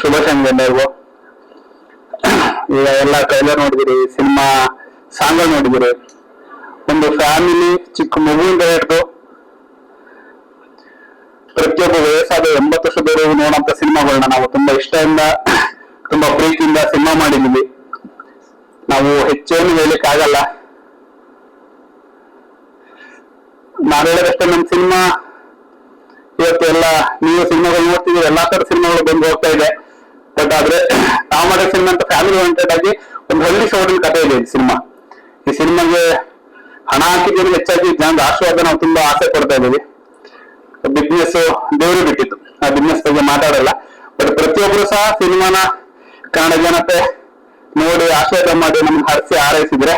ಶುಭ ಸಂಜೆ ಎಲ್ಲರಿಗೂ. ಈಗ ಎಲ್ಲ ಟ್ರೈಲರ್ ನೋಡಿದಿರಿ, ಸಿನಿಮಾ ಸಾಂಗ್ ನೋಡಿದಿರಿ. ಒಂದು ಫ್ಯಾಮಿಲಿ ಚಿಕ್ಕ ಮಗುವಿಂದ ಹಿಡಿದು ಪ್ರತಿಯೊಬ್ಬ ವಯಸ್ಸಾದ 80 ವರ್ಷದವರೆಗೂ ನೋಡುವಂತ ಸಿನಿಮಾಗಳನ್ನ ನಾವು ತುಂಬಾ ಇಷ್ಟದಿಂದ ತುಂಬಾ ಪ್ರೀತಿಯಿಂದ ಸಿನಿಮಾ ಮಾಡಿದೀವಿ. ನಾವು ಹೆಚ್ಚೇನು ಹೇಳಿಕ್ ಆಗಲ್ಲ. ನಾನು ಹೇಳೋದಷ್ಟೇ, ನಮ್ಮ ಸಿನಿಮಾ ಇವತ್ತು ಎಲ್ಲ ನೀವು ಸಿನಿಮಾಗಳು ನೋಡ್ತಿದ್ದೀವಿ, ಎಲ್ಲಾ ತರ ಸಿನಿಮಾಗಳು ಬಂದು ಹೋಗ್ತಾ ಇದೆ. ಬಟ್ ಆದ್ರೆ ನಾವು ಮಾಡೋ ಸಿನಿಮಾ ಅಂತ ಫ್ಯಾಮಿಲಿ ಓರಿಯೆಂಟೆಡ್ ಆಗಿ ಒಂದು ಹಳ್ಳಿ ಸೊಗಡಿನ ಕಥೆ ಇದೆ ಈ ಸಿನಿಮಾ. ಈ ಸಿನಿಮಾಗೆ ಹಣ ಹಾಕಿದ್ದೇನೆ ಹೆಚ್ಚಾಗಿ ಜನದ ಆಶೀರ್ವಾದ ನಾವು ತುಂಬಾ ಆಸೆ ಪಡ್ತಾ ಇದ್ದೀವಿ. ಬಿಸ್ನೆಸ್ ದೇವರು ಬಿಟ್ಟಿತ್ತು, ಆ ಬಿಸ್ನೆಸ್ ಬಗ್ಗೆ ಮಾತಾಡಲ್ಲ. ಬಟ್ ಪ್ರತಿಯೊಬ್ಬರು ಸಹ ಸಿನಿಮಾನ ಕನ್ನಡ ಜನತೆ ನೋಡಿ ಆಶೀರ್ವಾದ ಮಾಡಿ ನಮ್ಗೆ ಹರಿಸಿ ಹಾರೈಸಿದ್ರೆ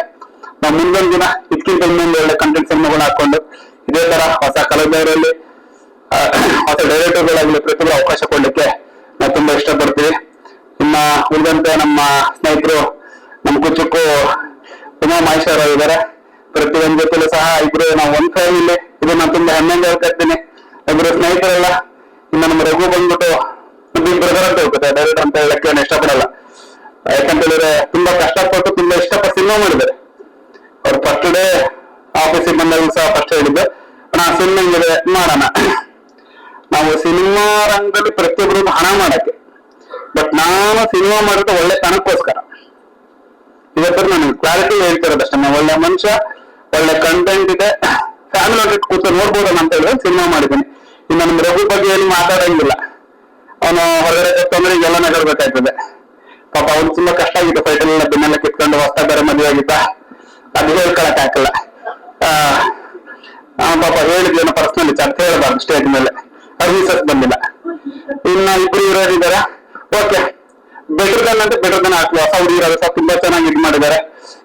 ನಾವು ಮುಂದೊಂದು ದಿನ ಇದಕ್ಕಿಂತ ಇನ್ನೊಂದು ಒಳ್ಳೆ ಕಂಟೆಂಟ್ ಸಿನಿಮಾಗಳು ಹಾಕೊಂಡು ಇದೇ ತರ ಹೊಸ ಕಲಾವಿದರಲ್ಲಿ ಹೊಸ ಡೈರೆಕ್ಟರ್ಗಳಾಗಲಿ ಪ್ರತಿಯೊಬ್ಬರು ಅವಕಾಶ ಕೊಡ್ಲಿಕ್ಕೆ ನಾವು ತುಂಬಾ ಇಷ್ಟಪಡ್ತೀವಿ. ಇನ್ನ ಉಳಿದಂತೆ ನಮ್ಮ ಸ್ನೇಹಿತರು ನಮ್ಮ ಕುಚಕ್ಕೂ ಉಮಾ ಮಹೇಶ್ವರ ಇದ್ದಾರೆ. ಪ್ರತಿಯೊಂದು ಜೊತೆಲೂ ಸಹ ಇಬ್ರು ನಾವು ಒಂದ್ ಫ್ಯಾಮಿಲಿ, ಇದು ನಾನು ತುಂಬಾ ಹೆಮ್ಮೆಯಿಂದ ಹೇಳ್ತಾ ಇರ್ತೀನಿ. ಇಬ್ರು ಸ್ನೇಹಿತರೆಲ್ಲ. ಇನ್ನು ನಮ್ಮ ರಘು ಬಂದ್ಬಿಟ್ಟು ಬ್ರದರ್ ಅಂತ ಹೋಗುತ್ತೆ, ಡೈರೆಕ್ಟರ್ ಅಂತ ಹೇಳಕ್ಕೆ ನಾನು ಇಷ್ಟಪಡಲ್ಲ. ಯಾಕಂತ ಹೇಳಿದ್ರೆ ತುಂಬಾ ಕಷ್ಟಪಟ್ಟು ತುಂಬಾ ಇಷ್ಟಪಟ್ಟು ಸಿನಿಮಾ ಮಾಡಿದ್ದಾರೆ. ಅವ್ರು ಫಸ್ಟ್ ಡೇ ಆಫೀಸಿಗೆ ಬಂದಾಗ ಸಹ ಫಸ್ಟ್ ಹೇಳಿದ್ದು, ನಾ ಸಿನಿಮಾ ಹಿಂಗಿದೆ ಮಾಡೋಣ. ನಾವು ಸಿನಿಮಾ ರಂಗದಲ್ಲಿ ಪ್ರತಿಯೊಬ್ಬರು ಹಣ ಮಾಡಕ್ಕೆ, ಬಟ್ ನಾನು ಸಿನಿಮಾ ಮಾಡೋದು ಒಳ್ಳೆ ತನಕ್ಕೋಸ್ಕರ. ಇವತ್ತು ನಾನು ಕ್ಲಾರಿಟಿ ಹೇಳ್ತಿರೋದಷ್ಟೇ. ನಾನು ಒಳ್ಳೆ ಮನುಷ್ಯ, ಒಳ್ಳೆ ಕಂಟೆಂಟ್ ಇದೆ, ಫ್ಯಾಮಿಲಿ ಒಟ್ಟಿಗೆ ಕೂತು ನೋಡ್ಬೋದಲ್ಲ ಅಂತ ಹೇಳಿದ್ರೆ ಸಿನಿಮಾ ಮಾಡಿದ್ದೀನಿ. ಇನ್ನು ನಮ್ಮ ರಘು ಬಗ್ಗೆ ಏನು ಮಾತಾಡಂಗಿಲ್ಲ. ಅವನು ಹೊರಗಡೆ ತೊಂದ್ರೆ ಈಗೆಲ್ಲ ನಗರ್ಬೇಕಾಯ್ತದೆ. ಪಾಪ ಅವ್ನು ತುಂಬಾ ಕಷ್ಟ ಆಗಿತ್ತು, ಫೈಟಲ್ಲೆಲ್ಲ ಬೆನ್ನೆಲ್ಲ ಕಿತ್ಕೊಂಡು ಹೊಸ ಬೇರೆ ಮದುವೆ ಆಗಿದ್ದ, ಅದು ಹೇಳ್ಕೊಳಕ್ ಹಾಕಲ್ಲ. ಪಾಪ ಹೇಳಿದ್ವೇನೋ ಪರ್ಸನಲಿ ಚರ್ಚೆ ಹೇಳಬಾರ್ದು ಸ್ಟೇಜ್ ಮೇಲೆ, ಸರ್ವಿಸಸ್ ಬಂದಿಲ್ಲ. ಇನ್ನ ಇಬ್ರು ಇರೋರಿದ್ದಾರೆ. ಓಕೆ, ಬೆಟರ್ ದನ್ ಅಂದ್ರೆ ಬೆಟರ್ ದನ್ ಹಾಕ್ಲಿ. ಹೊಸ ಹುಡುಗಿರೋದು ಸಹ ತುಂಬಾ ಚೆನ್ನಾಗಿ ಇದ್ ಮಾಡಿದ್ದಾರೆ.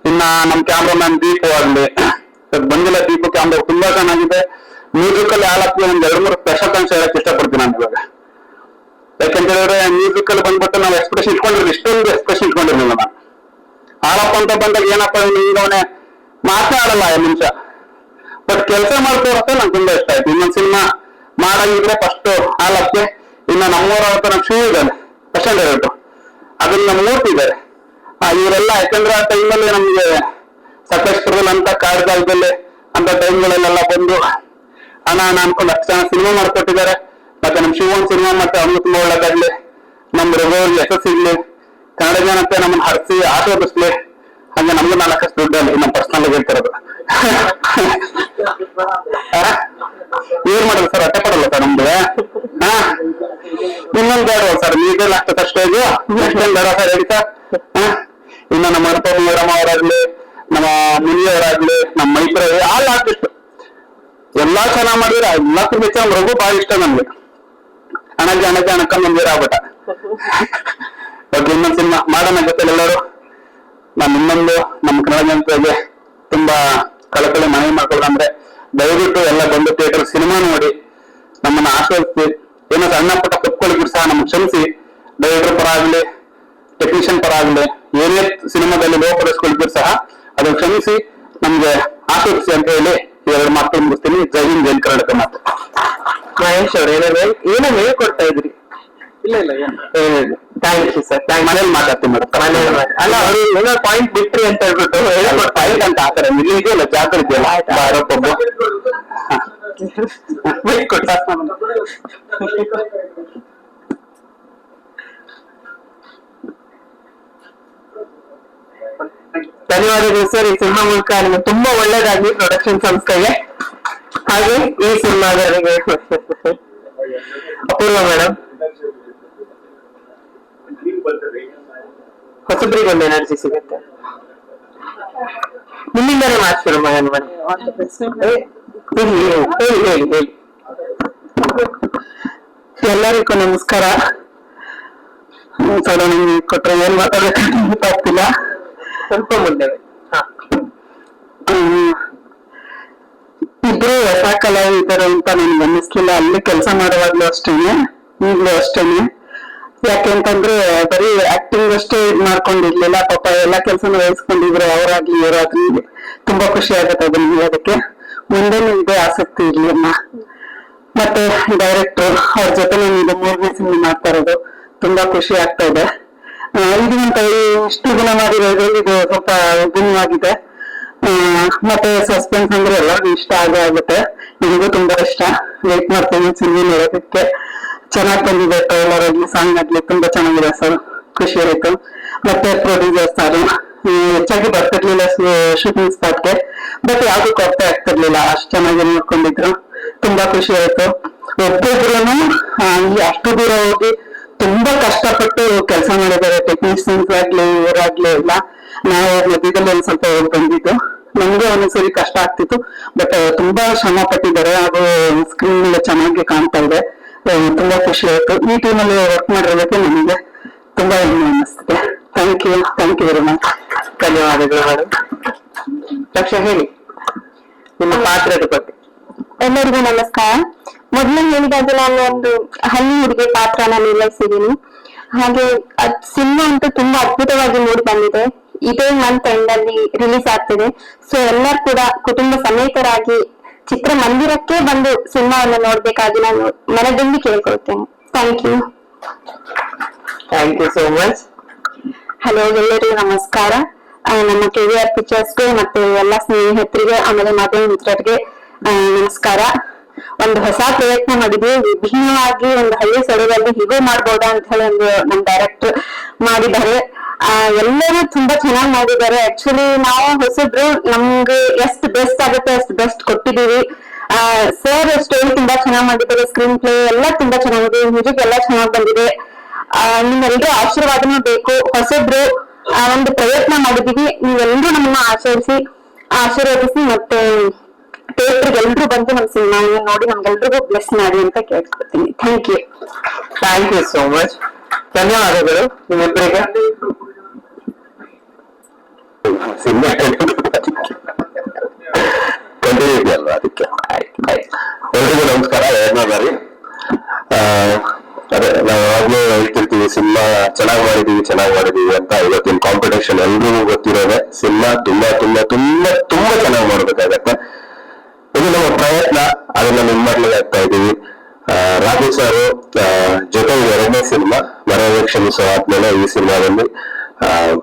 ಇನ್ನ ನಮ್ ಕ್ಯಾಮ್ರಾಮನ್ ದೀಪು ಆಗ್ಲಿ, ಬಂದಿಲ್ಲ ದೀಪು ಕ್ಯಾಮ್ರಾ ತುಂಬಾ ಚೆನ್ನಾಗಿದೆ. ಮ್ಯೂಸಿಕಲ್ ಹಾಲಕ್ಕೆ ಒಂದ್ 2-3 ಸ್ಪೆಷಲ್ ಕಾನ್ಸ್ ಹೇಳಕ್ ಇಷ್ಟಪಡ್ತೀನಿ ನಾನು ಇವಾಗ. ಯಾಕಂತ ಹೇಳಿದ್ರೆ ಮ್ಯೂಸಿಕಲ್ ಬಂದ್ಬಿಟ್ಟು ನಾವು ಎಕ್ಸ್ಪ್ರೆಷನ್ ಇಟ್ಕೊಂಡಿರ್ಲಿ, ಇಷ್ಟೊಂದು ಎಕ್ಸ್ಪ್ರೆಷನ್ ಇಟ್ಕೊಂಡಿರ್ಲಿಲ್ಲ ನಾನು. ಹಾಲಪ್ಪ ಅಂತ ಬಂದಾಗ ಏನಪ್ಪ ಹಿಂಗವನೇ ಮಾತನಾಡಲ್ಲ 5 ನಿಮಿಷ, ಬಟ್ ಕೆಲಸ ಮಾಡ್ಕೋರತ್ತೆ ನಂಗೆ ತುಂಬಾ ಇಷ್ಟ ಆಯ್ತು. ಇನ್ನೊಂದ್ ಸಿನಿಮಾ ಮಾಡಂಗಿದ್ರೆ ಫಸ್ಟ್ ಹಾಲಕ್ಕೆ. ಇನ್ನ ನಮ್ಮೂರ ನಮ್ಮ ಶಿವ ಇದ್ದಾನೆ ಸ್ಪೆಷಲ್ ಡೈರೆಕ್ಟರ್, ಅದನ್ನ ಮೂರ್ತಿದ್ದಾರೆ. ಇವರೆಲ್ಲ ಯಾಕಂದ್ರೆ ಆ ಟೈಮಲ್ಲಿ ನಮ್ಗೆ ಸಕಲೇಶ್ಪುರದಲ್ಲಿ ಅಂತ ಕಾಡ್ಗಾಲದಲ್ಲಿ ಅಂತ ಟೈಮ್ಗಳಲ್ಲೆಲ್ಲ ಬಂದು ಹಣ ಅನ್ಕೊಂಡು 10 ಜನ ಸಿನಿಮಾ ಮಾಡ್ಕೊಟ್ಟಿದ್ದಾರೆ. ಮತ್ತೆ ನಮ್ ಶಿವನ್ ಸಿನಿಮಾ ಮತ್ತೆ ಅವ್ನು ತುಂಬಾ ಒಳ್ಳೆದಾಗ್ಲಿ, ನಮ್ ರಘುವರ್ಗೆ ಯಶಸ್ಸು ಸಿಗ್ಲಿ, ಕನ್ನಡ ಜನತೆ ನಮ್ಮನ್ನ ಹರಿಸಿ ಆಶೀರ್ವದಿಸ್ಲಿ. ಹಂಗೆ ನಮ್ಗೆ 4 ದುಡ್ಡಲ್ಲಿ ನಮ್ಮ ಪರ್ಸನಲ್ ಆಗಿ ಹೇಳ್ತಿರೋದು. ಏನ್ ಮಾಡಿದ್ರು ಸರ್, ಅಟ್ಟೆ ಪಡಲ್ಲ ಸರ್ ನಮ್ದು. ಇನ್ನೊಂದು ಬೇಡ ಸರ್, ನೀವೇ ಲಾಸ್ಟ್ ಸ್ಟೇಜ್ ನೆಕ್ಸ್ಟ್ ಟೈಮ್ ಬೇಡ ಸರ್ ಹೇಳಿ ಸರ್. ಇನ್ನು ನಮ್ಮ ಅನುಪಮ ಮೇಡಮ್ ಅವರಾಗ್ಲಿ, ನಮ್ಮ ಮುನಿಯವರಾಗ್ಲಿ, ನಮ್ಮ ಮೈತ್ರ ಆಲ್ ಆರ್ಟಿಸ್ಟ್ ಎಲ್ಲಾ ಚೆನ್ನಾಗ್ ಮಾಡಿದ್ರೆ ಎಲ್ಲಕ್ಕೂ ಹೆಚ್ಚು ನಮ್ ರಘು ಬಹಳ ಇಷ್ಟ ನಮ್ಗೆ. ಅಣಜ ಅಣಕ್ಕ ಮಂದಿರ ಆಗ್ಬಿಟ್ಟ. ಬಗ್ಗೆ ಇನ್ನೊಂದು ಸಿನಿಮಾ ಮಾಡೋಣ ಜೊತೆ ಎಲ್ಲರೂ. ನಾನು ಇನ್ನೊಂದು ನಮ್ಮ ಕನ್ನಡ ಜನತೆಗೆ ತುಂಬಾ ಕಳಕಳಿ ಮನವಿ ಮಾಡ್ಕೊಳ್ಳೋದಂದ್ರೆ, ದಯವಿಟ್ಟು ಎಲ್ಲ ಬಂದು ಥಿಯೇಟರ್ ಸಿನಿಮಾ ನೋಡಿ ನಮ್ಮನ್ನ ಆಶ್ರಯಿಸಿ. ಏನೋ ಸಣ್ಣ ಪುಟ್ಟ ತಪ್ಪುಗಳಿದ್ರು ಸಹ ನಮ್ಗೆ ಕ್ಷಮಿಸಿ. ಡೈರೆಕ್ಟರ್ ಪರ ಆಗ್ಲಿ, ಟೆಕ್ನಿಷಿಯನ್ ಪರ ಆಗ್ಲಿ, ಏನೇ ಸಿನಿಮಾದಲ್ಲಿ ಲೋಪಡಿಸ್ಕೊಳ್ತಿದ್ರು ಸಹ ಅದನ್ನು ಕ್ಷಮಿಸಿ ನಮ್ಗೆ ಆಶ್ರಯಿಸಿ ಅಂತ ಹೇಳಿ 2 ಮಾತು ಮುಗಿಸ್ತೀನಿ. ಜೈ ಹಿಂದ್, ಜೈ ಕರ್ನಾಟಕ. ಮಾತು ಮಹೇಶ್ ಅವ್ರು ಏನೋ ಹೇಳ್ಕೊಡ್ತಾ ಇದ್ರಿ. ಇಲ್ಲ ಥ್ಯಾಂಕ್ ಯು ಸರ್. ಮನೇಲಿ ಮಾತಾಡ್ತೀನಿ ಮೇಡಮ್. ಅಲ್ಲ, ಅವ್ರು ಏನೋ ಪಾಯಿಂಟ್ ಬಿಟ್ರಿ ಅಂತ ಹೇಳ್ಬಿಟ್ಟು ಪಾಯಿಂಟ್ ಅಂತ ಆತರ ಇಲ್ಲಿ ಇದೆಯಲ್ಲ, ಜಾತ್ರೆ ಇದೆಯಲ್ಲ ಆರೋಪೊಬ್ಬ ಧನ್ಯವಾದಗಳು ಸರ್. ಈ ಸಿನಿಮಾ ಮೂಲಕ ನಿಮಗೆ ತುಂಬಾ ಒಳ್ಳೇದಾಗ್ಲಿ ಪ್ರೊಡಕ್ಷನ್ ಸಂಸ್ಥೆಗೆ, ಹಾಗೆ ಈ ಸಿನಿಮಾದವರಿಗೆ. ಅಪೂರ್ವ ಮೇಡಮ್, ಹೊಸಬ್ರಿಗೆ ಒಂದು ಎನರ್ಜಿ ಸಿಗುತ್ತೆ. ನಿಮ್ಮಿಂದಾನೇ ಮಾಡ್ತೀರ ಮಗನ್ ಮನೆ. ಹೇಳಿ. ಎಲ್ಲರಿಗೂ ನಮಸ್ಕಾರ. ಕೊಟ್ರೆ ಏನ್ ಮಾತಾಡ್ಬೇಕಂತ ಗೊತ್ತಾಗ್ತಿಲ್ಲ. ಸ್ವಲ್ಪ ಮುಂದೆ ಇಬ್ರು ಹೊಸ ಕಲಾವಿದರು ಅಂತ ನನ್ಗೆ ಅನ್ನಿಸ್ಲಿಲ್ಲ. ಅಲ್ಲಿ ಕೆಲಸ ಮಾಡುವಾಗ್ಲೂ ಅಷ್ಟೇನೆ, ಈಗ್ಲೂ ಅಷ್ಟೇನೆ. ಯಾಕೆಂತಂದ್ರೆ ಬರೀ ಆಕ್ಟಿಂಗ್ ಅಷ್ಟೇ ಇದ್ ಮಾಡ್ಕೊಂಡಿರ್ಲಿಲ್ಲ. ಪಾಪ ಎಲ್ಲಾ ಕೆಲ್ಸನ ವಹಿಸ್ಕೊಂಡಿದ್ರು, ಅವರಾಗ್ಲಿ ಇವರಾಗ್ಲಿ. ತುಂಬಾ ಖುಷಿ ಆಗತ್ತೆ ಅದನ್ನ ಅದಕ್ಕೆ. ಮುಂದೆನೂ ಇದೇ ಆಸಕ್ತಿ ಇರ್ಲಿ ಅಮ್ಮ. ಮತ್ತೆ ಡೈರೆಕ್ಟರ್ ಅವ್ರ ಜೊತೆ ನಾನು ಇದು 3ನೇ ಸಿನಿಮಾ ಮಾಡ್ತಾ ಇರೋದು. ತುಂಬಾ ಖುಷಿ ಆಗ್ತಾ ಇದೆ. ಇದಕ್ಕಿಂತ ಇಷ್ಟು ದಿನ ಮಾಡಿರೋದು ಇದು ಸ್ವಲ್ಪ ವಿಭಿನ್ನವಾಗಿದೆ. ಮತ್ತೆ ಸಸ್ಪೆನ್ಸ್ ಅಂದ್ರೆ ಎಲ್ಲರಿಗೂ ಇಷ್ಟ ಆಗುತ್ತೆ. ನನಗೂ ತುಂಬಾ ಇಷ್ಟ. ವೇಟ್ ಮಾಡ್ತೀನಿ ಸಿನಿಮಾ ನೋಡೋದಕ್ಕೆ. ಚೆನ್ನಾಗಿ ಬಂದಿದೆ. ಟ್ರೈಲರ್ ಆಗ್ಲಿ ಸಾಂಗ್ ಆಗ್ಲಿ ತುಂಬಾ ಚೆನ್ನಾಗಿದೆ ಸರ್. ಖುಷಿ ಆಯ್ತು. ಮತ್ತೆ ಪ್ರೊಡ್ಯೂಸರ್ ಸರ್ ಹೆಚ್ಚಾಗಿ ಬರ್ತಿರ್ಲಿಲ್ಲ ಶೂಟಿಂಗ್ ಸ್ಪಾಟ್ಗೆ, ಬಟ್ ಯಾವ್ದು ಕೊರತೆ ಆಗ್ತಿರ್ಲಿಲ್ಲ. ಅಷ್ಟು ಚೆನ್ನಾಗಿ ನೋಡ್ಕೊಂಡಿದ್ರು. ತುಂಬಾ ಖುಷಿ ಆಯ್ತು. ಒಬ್ಬೊಬ್ರು ಅಷ್ಟು ದೂರ ಹೋಗಿ ತುಂಬಾ ಕಷ್ಟಪಟ್ಟು ಕೆಲಸ ಮಾಡಿದ್ದಾರೆ. ಟೆಕ್ನಿಷಿಯನ್ಸ್ ಆಗ್ಲಿ ಇವರಾಗ್ಲಿ ಎಲ್ಲ. ನಾವು ಮಧ್ಯದಲ್ಲಿ ಒಂದ್ ಸ್ವಲ್ಪ ಹೋಗಿ ಬಂದಿದ್ದು. ನಮ್ಗೆ ಒಂದೊಂದ್ಸರಿ ಕಷ್ಟ ಆಗ್ತಿತ್ತು, ಬಟ್ ತುಂಬಾ ಶ್ರಮ ಪಟ್ಟಿದ್ದಾರೆ. ಅದು ಸ್ಕ್ರೀನ್ ಮೇಲೆ ಚೆನ್ನಾಗಿ ಕಾಣ್ತಾ ಇದೆ. ತುಂಬಾ ಖುಷಿ ಆಯ್ತು. ಈ ಟೀಮಲ್ಲಿ ವರ್ಕ್ ಮಾಡಿರೋದಕ್ಕೆ ನನಗೆ ತುಂಬಾ ಹೆಮ್ಮೆ ಅನ್ನಿಸ್ತಿದೆ. Thank you very much. ಧನ್ಯವಾದಗಳು ಮೇಡಮ್. ರಕ್ಷಾ ಹೇಳಿ ನಿಮ್ಮ ಪಾತ್ರದ ಬಗ್ಗೆ. ಎಲ್ಲರಿಗೂ ನಮಸ್ಕಾರ. ಮೊದಲು ಹೇಳಿದಾಗ ನಾನು ಒಂದು ಹಳ್ಳಿ ಹುಡುಗಿ ಪಾತ್ರನ ನಿರ್ವಹಿಸಿದ್ದೀನಿ. ಹಾಗೆ ಸಿನಿಮಾ ಅಂತೂ ತುಂಬಾ ಅದ್ಭುತವಾಗಿ ಮೂಡಿ ಬಂದಿದೆ. ಇದೇ ಮಂತ್ ಎಂಡ್ ಅಲ್ಲಿ ರಿಲೀಸ್ ಆಗ್ತಿದೆ. ಸೊ ಎಲ್ಲರೂ ಕೂಡ ಕುಟುಂಬ ಸಮೇತರಾಗಿ ಚಿತ್ರಮಂದಿರಕ್ಕೆ ಬಂದು ಸಿನಿಮಾವನ್ನು ನೋಡ್ಬೇಕಾಗಿ ನಾನು ಮನದಲ್ಲಿ ಕೇಳ್ಕೊಳ್ತೇನೆ. Thank you so much. Hello, ಎಲ್ಲರಿಗೂ ನಮಸ್ಕಾರ. ನಮ್ಮ KVR ಪಿಕ್ಚರ್ಸ್ಗೆ ಮತ್ತೆ ಎಲ್ಲ ಸ್ನೇಹಿತರಿಗೆ ಆಮೇಲೆ ಮಾಧ್ಯಮ ಮಿತ್ರರಿಗೆ ನಮಸ್ಕಾರ. ಒಂದು ಹೊಸ ಪ್ರಯತ್ನ ಮಾಡಿದ್ವಿ. ವಿಭಿನ್ನವಾಗಿ ಒಂದು ಹಳ್ಳಿ ಸೊಗಡಲ್ಲಿ ಹೀಗೂ ಮಾಡ್ಬೋದಾ ಅಂತ ಹೇಳಿ ಒಂದು ನಮ್ ಡೈರೆಕ್ಟರ್ ಮಾಡಿದ್ದಾರೆ. ಎಲ್ಲರೂ ತುಂಬಾ ಚೆನ್ನಾಗಿ ಮಾಡಿದ್ದಾರೆ. ಆಕ್ಚುಲಿ ನಾವು ಹೊಸಬ್ರು, ನಮ್ಗೆ ಎಷ್ಟು ಬೆಸ್ಟ್ ಆಗುತ್ತೆ ಅಷ್ಟು ಬೆಸ್ಟ್ ಕೊಟ್ಟಿದೀವಿ. ಸರ್ ಸ್ಟೋರಿ ತುಂಬಾ ಚೆನ್ನಾಗಿ ಮಾಡಿದ್ದಾರೆ. ಸ್ಕ್ರೀನ್ ಪ್ಲೇ ಎಲ್ಲ ತುಂಬಾ ಚೆನ್ನಾಗಿದೆ. ಮ್ಯೂಸಿಕ್ ಎಲ್ಲ ಚೆನ್ನಾಗಿ ಬಂದಿದೆ. ನಿಮ್ಮೆಲ್ಲರೂ ಆಶೀರ್ವಾದನೂ ಬೇಕು. ಹೊಸಬ್ರು ಒಂದು ಪ್ರಯತ್ನ ಮಾಡಿದೀವಿ. ನೀವೆಲ್ಲರೂ ನಮ್ಮನ್ನ ಆಶೀರ್ವದಿಸಿ ಮತ್ತೆ ಥಿಯೇಟರ್ಗೆ ಎಲ್ರು ಬಂದು ನಮ್ ಸಿನಿಮಾವನ್ನು ನೋಡಿ ನಮ್ಗೆಲ್ರಿಗೂ ಬ್ಲೆಸ್ ಮಾಡಿ ಅಂತ ಕೇಳ್ಕೊಳ್ತೀನಿ. Thank you so much. ಧನ್ಯವಾದಗಳು ನಿಮ್ಮಿಬ್ಬರಿಗೆ. ಸಿನಿಮಾ ಕಂಟಿನ್ಯೂ ಇದೆಯಲ್ವಾ, ಅದಕ್ಕೆ. ಎಲ್ರಿಗೂ ನಮಸ್ಕಾರ. ಎರಡನೇ ಬಾರಿ ಅದೇ ನಾವು ಯಾವಾಗ್ಲೂ ಹೇಳ್ತಿರ್ತೀವಿ ಸಿನಿಮಾ ಚೆನ್ನಾಗಿ ಮಾಡಿದೀವಿ ಅಂತ. ಇವತ್ತಿನ ಕಾಂಪಿಟೇಷನ್ ಎಲ್ರಿಗೂ ಗೊತ್ತಿರೋದೆ. ಸಿನಿಮಾ ತುಂಬಾ ತುಂಬಾ ತುಂಬಾ ತುಂಬಾ ಚೆನ್ನಾಗಿ ಮಾಡ್ಬೇಕಾಗತ್ತೆ. ಇದು ನಮ್ಮ ಪ್ರಯತ್ನ. ಅದನ್ನ ನಿಮ್ಮಲ್ಲಿ ಆಗ್ತಾ ಇದೀವಿ. ರಾಜು ಸರ್ ಜೊತೆ ಎರಡನೇ ಸಿನಿಮಾ ಮರೆಯದೆ ಕ್ಷಮಿಸೋ ಆದ್ಮೇಲೆ ಈ ಸಿನಿಮಾದಲ್ಲಿ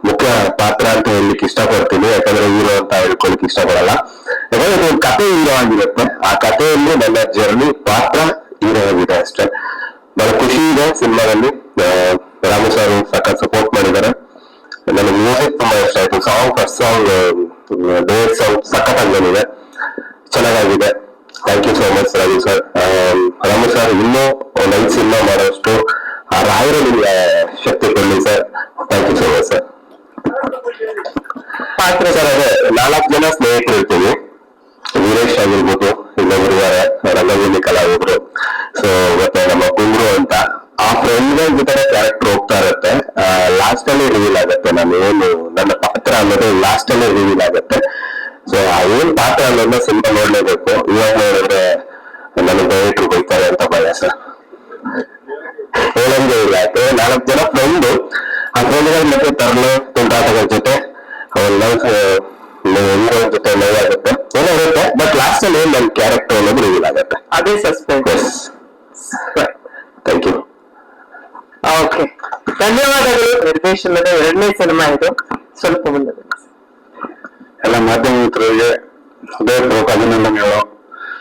ಮುಖ್ಯ ಪಾತ್ರ ಅಂತ ಹೇಳಲಿಕ್ಕೆ ಇಷ್ಟಪಡ್ತೀನಿ. ಯಾಕಂದ್ರೆ ಹೀರೋ ಅಂತ ಹೇಳ್ಕೊಳಕ್ ಇಷ್ಟಪಡಲ್ಲ. ಯಾಕಂದ್ರೆ ಇದು ಕಥೆ ಹೀರೋ ಆಗಿರುತ್ತೆ. ಆ ಕಥೆಯಲ್ಲಿ ನನ್ನ ಜರ್ನಿ ಪಾತ್ರ ಹೀರೋ ಆಗಿದೆ ಅಷ್ಟೇ. ಬಹಳ ಖುಷಿ ಇದೆ ಸಿನಿಮಾದಲ್ಲಿ. ರಾಮು ಸರ್ ಸಖತ್ ಸಪೋರ್ಟ್ ಮಾಡಿದ್ದಾರೆ. ನನಗೆ ಮ್ಯೂಸಿಕ್ ತುಂಬಾ ಇಷ್ಟ ಆಯ್ತು. ಫಸ್ಟ್ ಸಾಂಗ್ ಡೇಟ್ ಸಾಂಗ್ ಸಖತ್ತಾಗಿ ಬಂದಿದೆ, ಚೆನ್ನಾಗಿದೆ. Thank you so much Raju sir. Ramu sir ಇನ್ನೂ ಒಂದು 5 ಸಿನಿಮಾ ಮಾಡೋಷ್ಟು ಆ ರಾಯರು ನಿಮ್ಗೆ ಶಕ್ತಿ ಕೊಡ್ಲಿ sir. Thank you so much sir. ಪಾತ್ರ ಸರ್ ಅದೇ 4 ಜನ ಸ್ನೇಹಿತರು ಇರ್ತೀವಿ. ವೀರೇಶ್ ಆಗಿರ್ಬೋದು, ಇನ್ನೊಬ್ರು ರಂಗಭೂಮಿ ಕಲಾವಿದ್ರು. ಸೊ ಮತ್ತೆ ನಮ್ಮ ಕುಂಗ್ರು ಅಂತ ಆ ಫ್ರೆಂಡ್ ಜೊತೆ ಕ್ಯಾರೆಕ್ಟರ್ ಹೋಗ್ತಾ ಇರುತ್ತೆ. ಲಾಸ್ಟ್ ಅಲ್ಲಿ ರಿವೀಲ್ ಆಗುತ್ತೆ ನಾನು ಏನು ನನ್ನ ಪಾತ್ರ ಅನ್ನೋದು ಲಾಸ್ಟ್ ಅಲ್ಲಿ ರಿವೀಲ್ ಆಗುತ್ತೆ. ಸೊ ಏನ್ ಪಾತ್ರ ಅನ್ನೋದನ್ನ ಸಿನಿಮಾ ನೋಡ್ಲೇಬೇಕು. ಇವಾಗ ನೋಡಿದ್ರೆ ನನಗೆ ದಯವಿಟ್ಟು ಬೈತಾರೆ ಅಂತ ಭಯ ಸರ್. ಹೇಳಂಗೆ ಇಲ್ಲ. ಯಾಕಂದ್ರೆ 4 ಜನ ಫ್ರೆಂಡ್. ಆ ಫ್ರೆಂಡ್ಗಳ ಮತ್ತೆ ತರಲು ತುಂಟಾಟಗಳ ಜೊತೆ ಜೊತೆ ಲವ್ ಆಗುತ್ತೆ, ಏನೋ ಇರುತ್ತೆ. ಬಟ್ ಲಾಸ್ಟ್ ಅಲ್ಲಿ ನನ್ನ ಕ್ಯಾರೆಕ್ಟರ್ ಅನ್ನೋದು ರಿವೀಲ್ ಆಗುತ್ತೆ. ಅದೇ ಸಸ್ಪೆನ್ಸ್. Thank you. ಓಕೆ, ಧನ್ಯವಾದಗಳು. ನಿರ್ದೇಶನದ ಎರಡನೇ ಸಿನಿಮಾ ಇದು. ಸ್ವಲ್ಪ ಮುಂದೆ ಎಲ್ಲ ಮಾಧ್ಯಮ ಮಿತ್ರರಿಗೆ ಹೃದಯಪೂರ್ವಕ ಅಭಿನಂದನೆಗಳು.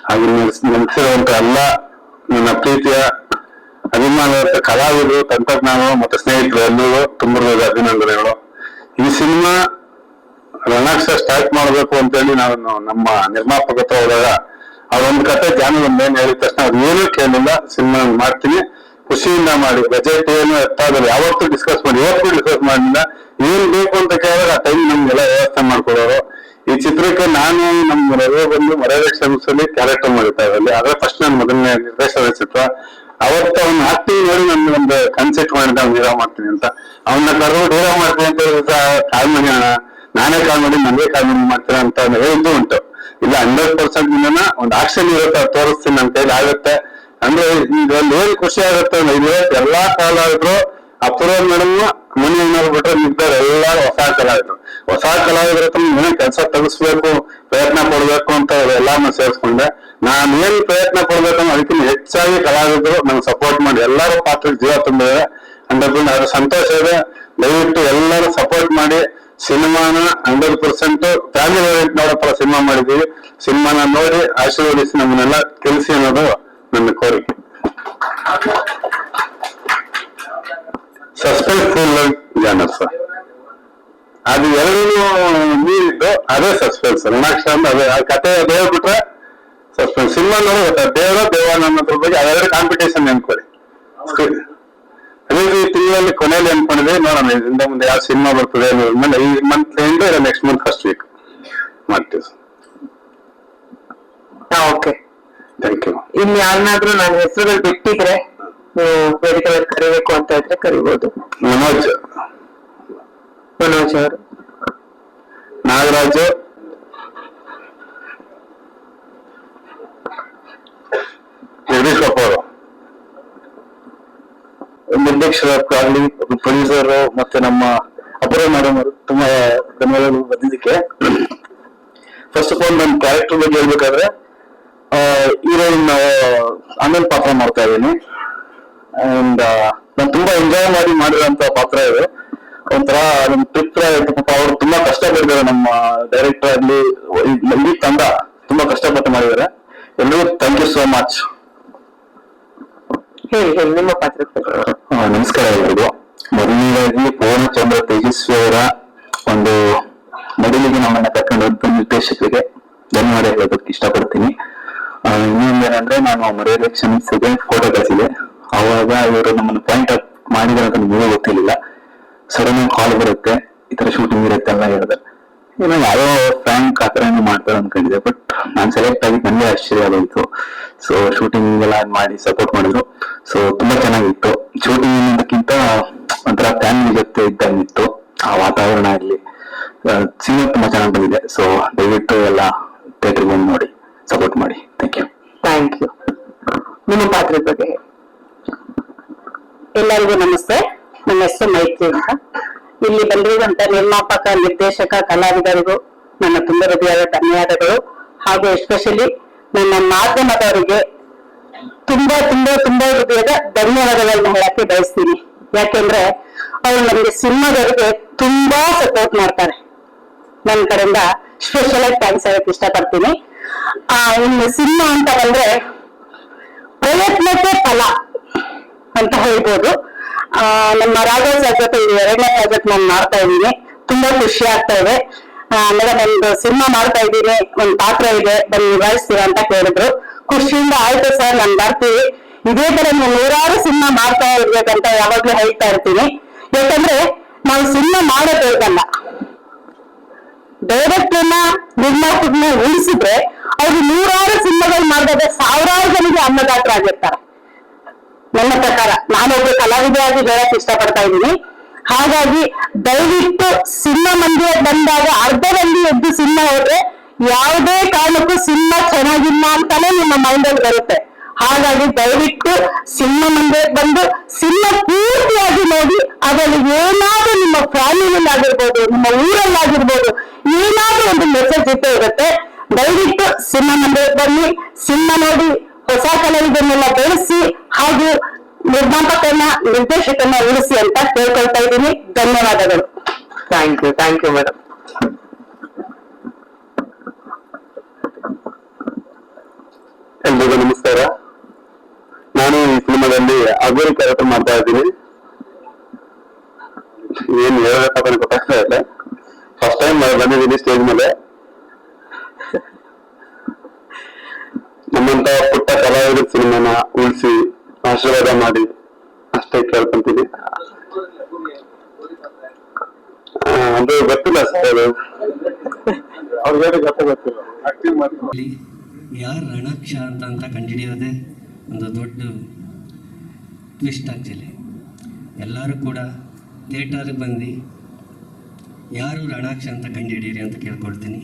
ಹಾಗೆ ನಡೆಸಿರುವಂತ ಎಲ್ಲ ನನ್ನ ಪ್ರೀತಿಯ ಅಭಿಮಾನ ಕಲಾವಿದರು, ತಂತ್ರಜ್ಞಾನಗಳು ಮತ್ತು ಸ್ನೇಹಿತರು ಎಲ್ಲರಿಗೂ ತುಂಬ ಅಭಿನಂದನೆಗಳು. ಈ ಸಿನಿಮಾ ರಣಾಕ್ಷ ಸ್ಟಾರ್ಟ್ ಮಾಡಬೇಕು ಅಂತೇಳಿ ನಾವು ನಮ್ಮ ನಿರ್ಮಾಪಕ ಹತ್ರ ಹೋದಾಗ ಅವರೊಂದು ಕತೆ ಜಾನವೇನ್ ಹೇಳಿದ ತಕ್ಷಣ ಅವ್ರು ಏನೂ ಕೇಳಿಲ್ಲ. ಸಿನಿಮಾ ಮಾಡ್ತೀನಿ, ಖುಷಿಯಿಂದ ಮಾಡಿ. ಬಜೆಟ್ ಏನು ಎತ್ತಾಗಲ್ಲ ಯಾವತ್ತೂ ಡಿಸ್ಕಸ್ ಮಾಡಿ, ಇವತ್ತು ಡಿಸ್ಕಸ್ ಮಾಡಿಲ್ಲ. ಏನ್ ಬೇಕು ಅಂತ ಕೇಳಿದ್ರೆ ಆ ಟೈಮ್ ನಮ್ಗೆಲ್ಲ ವ್ಯವಸ್ಥೆ ಮಾಡ್ಕೊಡೋರು. ಈ ಚಿತ್ರಕ್ಕೆ ನಾನು ನಮ್ಮ ರವಿ ಬಂದು ಮರೆಯದೆ ಕ್ಷಮಿಸಲಿ ಕ್ಯಾರೆಕ್ಟರ್ ಮಾಡಿತಾ ಇದ್ರಲ್ಲಿ. ಆದ್ರೆ ಫಸ್ಟ್ ನಾನು ಮೊದಲನೇ ನಿರ್ದೇಶನ ಚಿತ್ರ. ಅವತ್ತು ಅವ್ನ ಆಕ್ಟಿಂಗ್ ನೋಡಿ ನನ್ಗೆ ಒಂದು ಕನ್ಸೆಪ್ಟ್ ಮಾಡಿದ್ದೆ ಅವ್ನು ಹೀರೋ ಮಾಡ್ತೀನಿ ಅಂತ. ಅವನ್ನ ಕರ್ಕೊಂಡು ಹೀರೋ ಮಾಡ್ತೀನಿ ಅಂತ ಹೇಳಿದ್ರೆ ಕಾಲ್ ಮಾಡಿ ಅಣ್ಣ ನಾನೇ ಕಾಲ್ ಮಾಡಿ ನನಗೆ ಕಾಲ್ ಮಾಡಿ ಮಾಡ್ತೀರ ಅಂತ ಹೇಳಿದ್ದು ಉಂಟು. ಇಲ್ಲ 100% ಒಂದು ಆಕ್ಷನ್ ಇರುತ್ತೆ, ತೋರಿಸ್ತೀನಿ ನನ್ನ ಕೈಲಿ ಆಗುತ್ತೆ. ಅಂದ್ರೆ ಇದ್ರಲ್ಲಿ ಏನ್ ಖುಷಿ ಆಗುತ್ತೆ ಅಂದ್ರೆ ಇದು ಎಲ್ಲಾ ಕಲಾವಿದ್ರು ಅಪೂರ್ವ ಮೇಡಮ್ ಮನೆಯವ್ರು ಬಿಟ್ರೆ ನಿಂತಾರೆ ಎಲ್ಲಾರು ಹೊಸ ಕಲಾವಿದ್ರ ಏನೋ ಕೆಲಸ ತೆಗಿಸ್ಬೇಕು, ಪ್ರಯತ್ನ ಪಡ್ಬೇಕು ಅಂತ ಎಲ್ಲಾನು ಸೇರಿಸ್ಕೊಂಡೆ. ನಾನು ಏನ್ ಪ್ರಯತ್ನ ಪಡ್ಬೇಕಂದ್ರೆ ಅದಕ್ಕಿಂತ ಹೆಚ್ಚಾಗಿ ಕಲಾವಿದರು ನಂಗೆ ಸಪೋರ್ಟ್ ಮಾಡಿ ಎಲ್ಲಾರು ಪಾತ್ರಕ್ಕೆ ಜೀವ ತುಂಬಿದ್ದಾರೆ. ಅದು ಸಂತೋಷ ಇದೆ. ದಯವಿಟ್ಟು ಎಲ್ಲರೂ ಸಪೋರ್ಟ್ ಮಾಡಿ. ಸಿನಿಮಾನ 100% ಫ್ಯಾಮಿಲಿ ಓರಿಯೆಂಟ್ ನೋಡೋ ಸಿನಿಮಾ ಮಾಡಿದೀವಿ. ಸಿನಿಮಾನ ನೋಡಿ ಆಶೀರ್ವದಿಸಿ ನಮ್ಮನ್ನೆಲ್ಲ ತಿಳಿಸಿ ಅನ್ನೋದು ನನ್ನ ಕೋರಿಕೆ. ಸಸ್ಪೆನ್ಸ್ಫುಲ್ ಜಾನರ್ ಸರ್, ಅದು ಎರಡೂ ಮೀರಿದ್ದು ಅದೇ ಸಸ್ಪೆನ್ಸ್. ಋಣಾಕ್ಷ ಅಂದ್ರೆ ಅದೇ ಆ ಕತೆ ದೇವ್ ಬಿಟ್ರೆ ಸಸ್ಪೆನ್ಸ್. ಸಿನಿಮಾ ನೋಡಿ ಗೊತ್ತಾ, ದೇವಾನ ಅನ್ನೋದ್ರ ಬಗ್ಗೆ ಅವೆರಡು ಕಾಂಪಿಟೇಷನ್ ನೆನ್ಕೊಳ್ಳಿ. ಅದೇ ತಿಂಗಳಲ್ಲಿ ಕೊನೆಯಲ್ಲಿ ಅನ್ಕೊಂಡಿದ್ವಿ, ನೋಡೋಣ ಇದರಿಂದ ಮುಂದೆ ಯಾವ ಸಿನಿಮಾ ಬರ್ತದೆ ಅನ್ನೋದ್ಮೇಲೆ ಈ ಮಂತ್ ಎಂಡ್ ಇಲ್ಲ ನೆಕ್ಸ್ಟ್ ಮಂತ್ ಫಸ್ಟ್ ವೀಕ್ ಮಾಡ್ತೀವಿ. Okay, thank you. ಇನ್ನು ಯಾರನ್ನಾದ್ರೂ ನಾನು ಹೆಸರುಗಳು ಬಿಟ್ಟಿದ್ರೆ ವೇದಿಕೆ ಕರಿಬೇಕು ಅಂತ ಇದ್ರೆ ಕರಿಬಹುದು. ಮನೋಜ್ ಅವರು, ನಾಗರಾಜು, ಜಗದೀಶ್ ಅವರು, ನಿರ್ದೇಶಕರಾಗ್ಲಿ, ಪ್ರೊಡ್ಯೂಸರ್ ಮತ್ತೆ ನಮ್ಮ ಅಪೂರ್ವ ಮೇಡಮ್ ಅವರು ತುಂಬಾ ಧನ್ಯವಾದಗಳು ಬಂದಿದ್ದಕ್ಕೆ. ಫಸ್ಟ್ ಆಫ್ ಆಲ್ ನನ್ನ ಕ್ಯಾರೆಕ್ಟರ್ ಬಗ್ಗೆ ಹೇಳ್ಬೇಕಾದ್ರೆ ಹೀರೋಯಿನ್ ಆಮೇಲೆ ಪಾತ್ರ ಮಾಡ್ತಾ ಇದ್ದೀನಿ. ಅಂಡ್ ನಾನು ತುಂಬಾ ಎಂಜಾಯ್ ಮಾಡಿರೋಂತ ಪಾತ್ರ ಇದು. ಒಂಥರ ನಮ್ ಟ್ರಿಪ್ ಆಯ್ತು. ಪಾಪ ಅವ್ರು ತುಂಬಾ ಕಷ್ಟ ಪಟ್ಟಿದ್ದಾರೆ. ನಮ್ಮ ಡೈರೆಕ್ಟರ್ ಆಗ್ಲಿ ಈ ತಂಡ ತುಂಬಾ ಕಷ್ಟಪಟ್ಟು ಮಾಡಿದ್ದಾರೆ. ಎಲ್ರಿಗೂ ಥ್ಯಾಂಕ್ ಯು ಸೋ ಮಚ್. ಹೇಳಿ ನಿಮ್ಮ ಪಾತ್ರ. ನಮಸ್ಕಾರ ಎಲ್ರಿಗೂ. ಮೊದಲನೇದಾಗಿ ಪೂರ್ಣಚಂದ್ರ ತೇಜಸ್ವಿ ಅವರ ಒಂದು ಮೊದಲಿಗೆ ನಮ್ಮನ್ನ ಕರ್ಕೊಂಡು ನಿರ್ದೇಶಕರಿಗೆ ಧನ್ಯವಾದ ಹೇಳೋದಕ್ಕೆ ಇಷ್ಟಪಡ್ತೀನಿ. ಇನ್ನೊಂದೇನಂದ್ರೆ ನಾನು ಮರೆಯಲು ಕ್ಷಮಿಸಿದೆ ಫೋಟೋ ಕಳಿಸಿದೆ. ಅವಾಗ ಇವರು ನಮ್ಮನ್ನು ಪಾಯಿಂಟ್ ಔಟ್ ಮಾಡಿದ್ರೆ ಅಂತ ನಿಮಗೆ ಗೊತ್ತಿರ್ಲಿಲ್ಲ. ಸಡನ್ ಆಗಿ ಕಾಲ್ ಬರುತ್ತೆ, ಈ ತರ ಶೂಟಿಂಗ್ ಇರುತ್ತೆ ಎಲ್ಲ ಹೇಳಿದ್ರೆ ಏನೋ ಯಾರೋ ಫ್ರ್ಯಾಂಕ್ ಆತರ ಮಾಡ್ತಾರೆ ಅನ್ಕೊಂಡಿದ್ದೆ. ಬಟ್ ನಾನ್ ಸೆಲೆಕ್ಟ್ ಆಗಿ ನನಗೆ ಆಶ್ಚರ್ಯ ಆಗೋಯ್ತು. ಸೊ ಶೂಟಿಂಗ್ ಎಲ್ಲ ಮಾಡಿ ಸಪೋರ್ಟ್ ಮಾಡಿದ್ರು. ಸೊ ತುಂಬಾ ಚೆನ್ನಾಗಿತ್ತು. ಶೂಟಿಂಗ್ ಅನ್ನೋದಕ್ಕಿಂತ ಒಂಥರ ಫ್ಯಾಮಿಲಿ ಜೊತೆ ಇದ್ದಂಗಿತ್ತು. ಆ ವಾತಾವರಣ ಆಗ್ಲಿ, ಸಿನಿಮಾ ತುಂಬಾ ಚೆನ್ನಾಗಿ ಬಂದಿದೆ. ಸೊ ದಯವಿಟ್ಟು ಎಲ್ಲ ಥಿಯೇಟರ್ ಬಂದು ನೋಡಿ ಸಪೋರ್ಟ್ ಮಾಡಿ. Thank you. Thank you. ನಿಮ್ಮ ಪಾತ್ರದ ಬಗ್ಗೆ. ಎಲ್ಲರಿಗೂ ನಮಸ್ತೆ. ನನ್ನ ಹೆಸರು ಮೈತ್ರಿ ಅಂತ. ಇಲ್ಲಿ ಬಂದಿರುವಂತ ನಿರ್ಮಾಪಕ, ನಿರ್ದೇಶಕ, ಕಲಾವಿದರಿಗೂ ನನ್ನ ತುಂಬ ಹೃದಯದ ಧನ್ಯವಾದಗಳು. ಹಾಗೂ ಎಸ್ಪೆಷಲಿ ನನ್ನ ಮಾಧ್ಯಮದವರಿಗೆ ತುಂಬಾ ತುಂಬಾ ತುಂಬಾ ಹೃದಯದ ಧನ್ಯವಾದಗಳನ್ನ ಹೇಳಕ್ಕೆ ಬಯಸ್ತೀನಿ. ಯಾಕೆಂದ್ರೆ ಅವ್ರು ನಮ್ಗೆ ಸಿನಿಮಾದವರಿಗೆ ತುಂಬಾ ಸಪೋರ್ಟ್ ಮಾಡ್ತಾರೆ. ನನ್ನ ಕಡೆಯಿಂದ ಸ್ಪೆಷಲ್ ಆಗಿ ಥ್ಯಾಂಕ್ಸ್ ಹೇಳಕ್ ಇಷ್ಟಪಡ್ತೀನಿ. ಇನ್ನು ಸಿನಿಮಾ ಅಂತ ಬಂದ್ರೆ ಪ್ರಯತ್ನಕ್ಕೆ ಫಲ ಅಂತ ಹೇಳ್ಬೋದು. ನಮ್ಮ ರಾಘವ್ ಸರ್ ಜೊತೆ 2ನೇ ಪ್ರಾಜೆಕ್ಟ್ ನಾನು ಮಾಡ್ತಾ ಇದ್ದೀನಿ. ತುಂಬಾ ಖುಷಿ ಆಗ್ತಾ ಇದೆ. ಮೇಡಮ್ ಒಂದು ಸಿನಿಮಾ ಮಾಡ್ತಾ ಇದ್ದೀನಿ, ಒಂದ್ ಪಾತ್ರ ಇದೆ, ಬಂದು ನಿಭಾಯಿಸ್ತೀರಾ ಅಂತ ಕೇಳಿದ್ರು. ಖುಷಿಯಿಂದ ಆಯ್ತು ಸರ್, ನಾನು ಬರ್ತೀವಿ. ಇದೇ ತರ ನೀವು 100 ಸಿನಿಮಾ ಮಾಡ್ತಾ ಇರ್ಬೇಕಂತ ಯಾವಾಗ್ಲೂ ಹೇಳ್ತಾ ಇರ್ತೀನಿ. ಯಾಕಂದ್ರೆ ನಾವು ಸಿನಿಮಾ ಮಾಡೋದು ಬೇಕಲ್ಲ, ಡೈರೆಕ್ಟರ್ನ ನಿರ್ಮಾಪಕರನ್ನ ಉಳಿಸಿದ್ರೆ ಅವ್ರು 100 ಸಿನಿಮಾಗಳು ಮಾಡಿದಾಗ 1000 ಜನರಿಗೆ ಅನ್ನದಾತರಾಗಿರ್ತಾರೆ. ನನ್ನ ಪ್ರಕಾರ ನಾನೊಬ್ಬ ಕಲಾವಿದರಾಗಿ ಹೇಳಕ್ ಇಷ್ಟಪಡ್ತಾ ಇದ್ದೀನಿ. ಹಾಗಾಗಿ ದಯವಿಟ್ಟು ಸಿನಿಮಾ ಮಂದಿರಕ್ಕೆ ಬಂದಾಗ ಅರ್ಧದಲ್ಲಿ ಎದ್ದು ಸಿನಿಮಾ ಹೋದ್ರೆ ಯಾವುದೇ ಕಾರಣಕ್ಕೂ ಸಿನಿಮಾ ಚೆನ್ನಾಗಿಲ್ಲ ಅಂತಾನೆ ನಿಮ್ಮ ಮೈಂಡ್ ಅಲ್ಲಿ ಬರುತ್ತೆ. ಹಾಗಾಗಿ ದಯವಿಟ್ಟು ಸಿನಿಮಾ ಮಂದಿರಕ್ಕೆ ಬಂದು ಸಿನಿಮಾ ಪೂರ್ತಿಯಾಗಿ ನೋಡಿ, ಅದರಲ್ಲಿ ಏನಾದ್ರೂ ನಿಮ್ಮ ಫ್ಯಾಮಿಲಿಯಲ್ಲಾಗಿರ್ಬೋದು, ನಿಮ್ಮ ಊರಲ್ಲಾಗಿರ್ಬೋದು, ಏನಾದ್ರೂ ಒಂದು ಮೆಸೇಜ್ ಇದ್ದೇ ಇರುತ್ತೆ. ದಯವಿಟ್ಟು ಸಿನಿಮಾ ಮಂದಿರಕ್ಕೆ ಬನ್ನಿ, ಸಿನಿಮಾ ನೋಡಿ, ಹೊಸ ಕಲಾವಿದನ್ನೆಲ್ಲ ಬೆಳೆಸಿ ಹಾಗೂ ನಿರ್ಮಾಪಕರನ್ನ, ನಿರ್ದೇಶಕರನ್ನ ಉಳಿಸಿ ಅಂತ ಕೇಳ್ಕೊಳ್ತಾ ಇದ್ದೀನಿ. ಧನ್ಯವಾದಗಳು. Thank you madam. ಎಲ್ರಿಗೂ ನಮಸ್ಕಾರ. ನಾನು ಈ ಸಿನಿಮಾದಲ್ಲಿ ಅಗೋರಿ ಕ್ಯಾರೆಕ್ಟರ್ ಮಾಡ್ತಾ ಇದ್ದೀನಿ. ಏನ್ ಹೇಳ್ಬೇಕಂತ ಗೊತ್ತಾಗ್ತಾ ಇಲ್ಲ. ಫಸ್ಟ್ ಟೈಮ್ ಬಂದಿದ್ದೀನಿ ಸ್ಟೇಜ್ ಮೇಲೆ. ನಮ್ಮಂತ ಪುಟ್ಟ ಕಲಾವಿದ ಸಿನಿಮಾನ ಉಳಿಸಿ ಆಶೀರ್ವಾದ ಮಾಡಿ ಅಷ್ಟೇ ಕೇಳ್ಕೊಂತೀನಿ. ಅದು ಗೊತ್ತಿಲ್ಲ ಸರ್, ಅವ್ರಿಗೆ ಗೊತ್ತಿಲ್ಲ. ಯಾರು ರಣಾಕ್ಷ ಅಂತ ಕಂಡುಹಿಡಿಯೋದೇ ಒಂದು ದೊಡ್ಡ ಟ್ವಿಸ್ಟ್ ಆ್ಯಕ್ಚುಲಿ. ಎಲ್ಲರೂ ಕೂಡ ಥಿಯೇಟರ್ಗೆ ಬಂದು ಯಾರು ರಣಾಕ್ಷ ಅಂತ ಕಂಡುಹಿಡೀರಿ ಅಂತ ಕೇಳ್ಕೊಳ್ತೀನಿ.